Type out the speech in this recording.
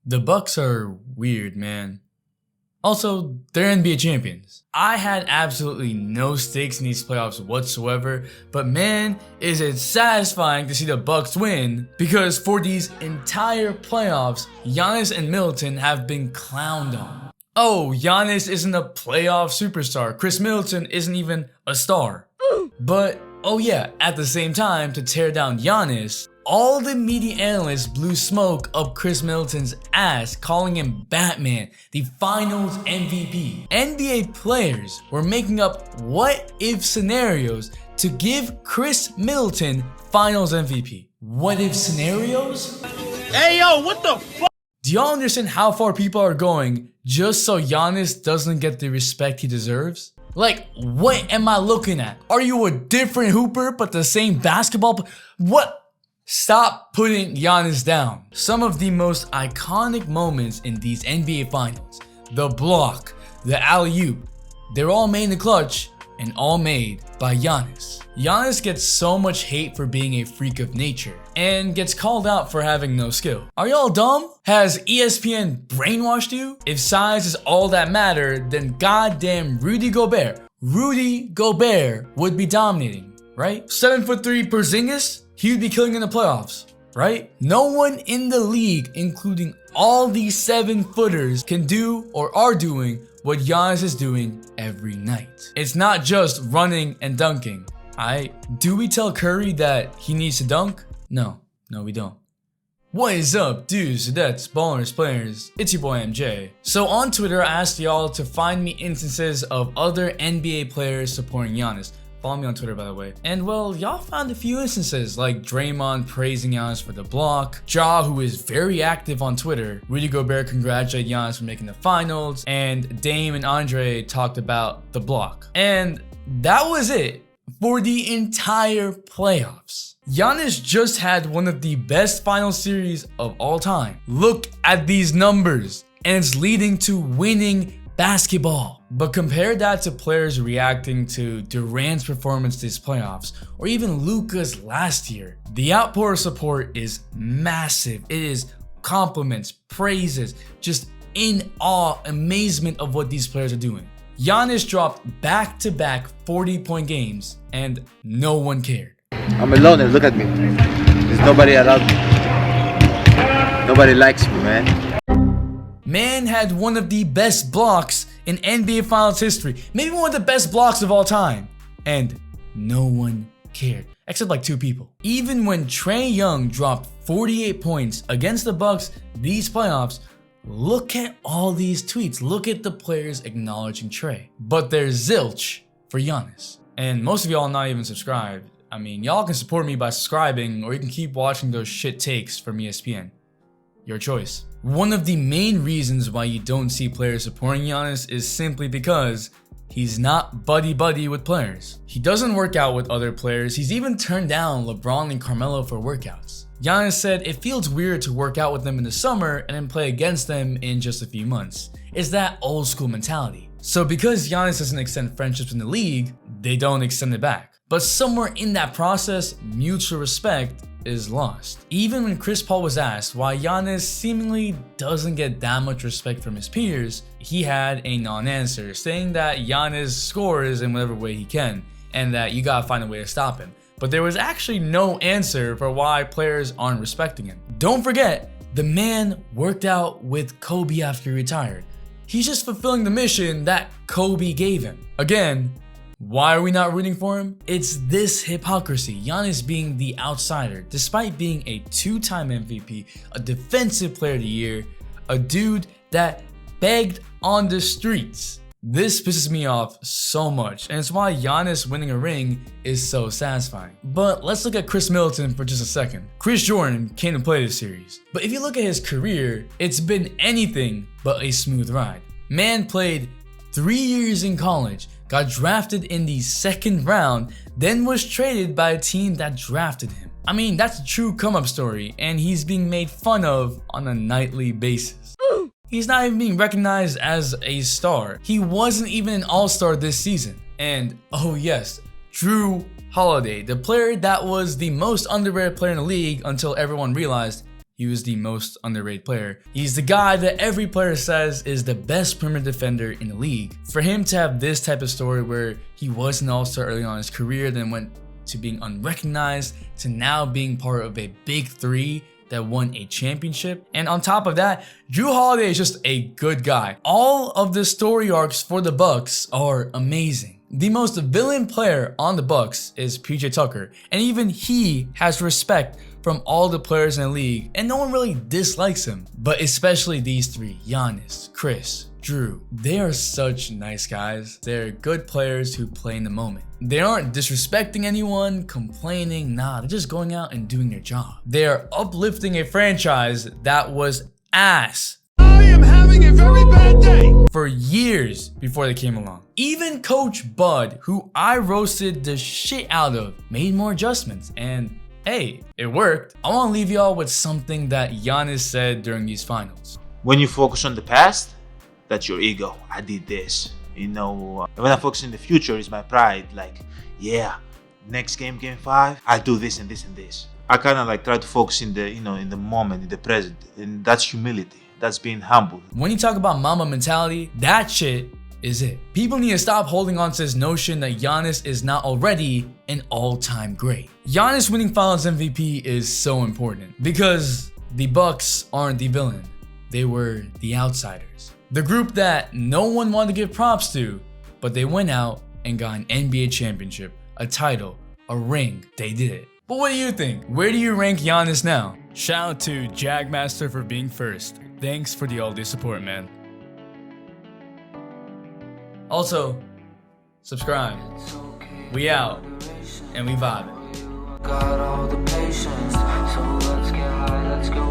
The Bucks are weird, man. Also, they're NBA champions. I had absolutely no stakes in these playoffs whatsoever, but man, is it satisfying to see the Bucks win, because for these entire playoffs, Giannis and Middleton have been clowned on. Oh, Giannis isn't a playoff superstar. Khris Middleton isn't even a star. But, oh yeah, at the same time, to tear down Giannis, all the media analysts blew smoke up Khris Middleton's ass, calling him Batman, the finals MVP. NBA players were making up what-if scenarios to give Khris Middleton finals MVP. What-if scenarios? Hey yo, what the fuck? Do y'all understand how far people are going just so Giannis doesn't get the respect he deserves? Like, what am I looking at? Are you a different hooper but the same basketball? What? Stop putting Giannis down. Some of the most iconic moments in these NBA finals, the block, the alley-oop, they're all made in the clutch and all made by Giannis. Giannis gets so much hate for being a freak of nature and gets called out for having no skill. Are y'all dumb? Has ESPN brainwashed you? If size is all that matter, then goddamn Rudy Gobert would be dominating, right? 7'3" Porzingis, he would be killing in the playoffs, right? No one in the league, including all these 7-footers, can do or are doing what Giannis is doing every night. It's not just running and dunking. Do we tell Curry that he needs to dunk? No, we don't. What is up, dudes, dudettes, ballers, players? It's your boy MJ. So on Twitter, I asked y'all to find me instances of other NBA players supporting Giannis. Follow me on Twitter, by the way. And well, y'all found a few instances like Draymond praising Giannis for the block, Ja, who is very active on Twitter, Rudy Gobert congratulated Giannis for making the finals, and Dame and Andre talked about the block. And that was it for the entire playoffs. Giannis just had one of the best final series of all time. Look at these numbers, and it's leading to winning basketball. But compare that to players reacting to Durant's performance this playoffs, or even Luka's last year. The outpour of support is massive. It is compliments, praises, just in awe, amazement of what these players are doing. Giannis dropped back-to-back 40-point games, and no one cared. I'm alone and look at me. There's nobody around me. Nobody likes me, man. Man had one of the best blocks in NBA Finals history, maybe one of the best blocks of all time, and no one cared, except like 2 people. Even when Trae Young dropped 48 points against the Bucks these playoffs, look at all these tweets, look at the players acknowledging Trae. But there's zilch for Giannis. And most of y'all are not even subscribed. I mean, y'all can support me by subscribing, or you can keep watching those shit takes from ESPN. Your choice. One of the main reasons why you don't see players supporting Giannis is simply because he's not buddy-buddy with players. He doesn't work out with other players. He's even turned down LeBron and Carmelo for workouts. Giannis said it feels weird to work out with them in the summer and then play against them in just a few months. It's that old school mentality. So because Giannis doesn't extend friendships in the league, they don't extend it back. But somewhere in that process, mutual respect is lost. Even when Chris Paul was asked why Giannis seemingly doesn't get that much respect from his peers, he had a non-answer, saying that Giannis scores in whatever way he can, and that you gotta find a way to stop him. But there was actually no answer for why players aren't respecting him. Don't forget, the man worked out with Kobe after he retired. He's just fulfilling the mission that Kobe gave him. Again, why are we not rooting for him? It's this hypocrisy. Giannis being the outsider, despite being a 2-time MVP, a defensive player of the year, a dude that begged on the streets. This pisses me off so much, and it's why Giannis winning a ring is so satisfying. But let's look at Khris Middleton for just a second. Chris Jordan came to play this series, but if you look at his career, it's been anything but a smooth ride. Man played 3 years in college, got drafted in the 2nd round, then was traded by a team that drafted him. I mean, that's a true come-up story, and he's being made fun of on a nightly basis. He's not even being recognized as a star. He wasn't even an all-star this season. And oh yes, Jrue Holiday, the player that was the most underrated player in the league until everyone realized he was the most underrated player. He's the guy that every player says is the best perimeter defender in the league. For him to have this type of story where he was an all-star early on in his career, then went to being unrecognized, to now being part of a big three that won a championship. And on top of that, Jrue Holiday is just a good guy. All of the story arcs for the Bucks are amazing. The most villain player on the Bucks is PJ Tucker, and even he has respect from all the players in the league, and no one really dislikes him. But especially these three, Giannis, Khris, Jrue. They are such nice guys. They're good players who play in the moment. They aren't disrespecting anyone, complaining, nah, they're just going out and doing their job. They are uplifting a franchise that was ass. I am having a very bad day. For years before they came along. Even Coach Bud, who I roasted the shit out of, made more adjustments, and hey, it worked. I want to leave y'all with something that Giannis said during these finals. When you focus on the past, that's your ego. I did this. You know, when I focus in the future, it's my pride. Like, yeah, next game 5, I'll do this and this and this. I kind of like try to focus in the, in the moment, in the present, and that's humility. That's being humble. When you talk about mama mentality, that shit is it. People need to stop holding on to this notion that Giannis is not already an all-time great. Giannis winning Finals MVP is so important because the Bucks aren't the villain. They were the outsiders. The group that no one wanted to give props to, but they went out and got an NBA championship, a title, a ring. They did it. But what do you think? Where do you rank Giannis now? Shout out to Jagmaster for being first. Thanks for the all-day support, man. Also, subscribe. We out, and we vibing. Got all the patience, so let's get high, let's go.